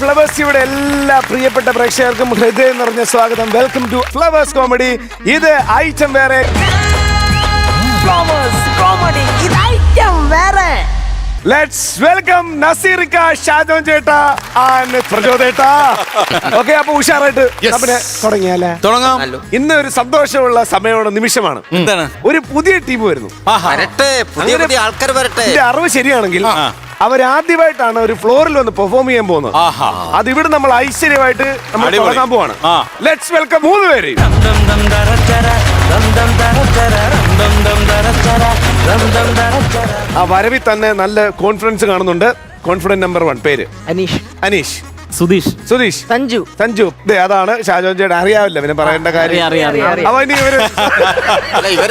Flowers ഇവിടെ എല്ലാ പ്രിയപ്പെട്ട പ്രേക്ഷകർക്കും ഹൃദയം നിറഞ്ഞ സ്വാഗതം. Welcome to Flowers Comedy. ഇത് ഐറ്റം വേറെ. ഫ്ലവേഴ്സ് കോമഡി ഇത് ഐറ്റം വേറെ. ലെറ്റ്സ് വെൽക്കം നസീറിക്ക, ഷാജോൻ ചേട്ടാ ആൻഡ് പ്രചോദേട്ടാ. ഓക്കെ, അപ്പൊ ഉഷാറായിട്ട് നമ്മുടെ തുടങ്ങിയാലേ? തുടങ്ങാം. ഇന്ന് ഒരു സന്തോഷമുള്ള സമയമുള്ള നിമിഷമാണ്. എന്താണ്? ഒരു പുതിയ ടീം വരുന്നു. വരട്ടെ, പുതിയ പുതിയ ആൾക്കാർ വരട്ടെ. എന്റെ അറിവ് ശരിയാണെങ്കിൽ അവരാദ്യമായിട്ടാണ് ഒരു ഫ്ലോറിൽ വന്ന് പെർഫോം ചെയ്യാൻ പോകുന്നത്. അത് ഇവിടെ നമ്മൾ ഐശ്വര്യമായിട്ട് നമ്മൾ തുടങ്ങാൻ പോവാണ്. ലെറ്റ്സ് വെൽക്കം 3 പേര്. ആ വരവിൽ തന്നെ നല്ല കോൺഫിഡൻസ് കാണുന്നുണ്ട്. കോൺഫിഡൻസ് നമ്പർ 1 പേര് അനീഷ്, അനീഷ്, സുധീഷ്, സുധീഷ്, സഞ്ജു. സഞ്ജു. അതാണ് ഷാജോൻ ചേട്ടൻ. അറിയാവില്ല, പിന്നെ പറയേണ്ട കാര്യം. അറിയാം. അവ ഇനി ഇവര് അല്ല, ഇവരെ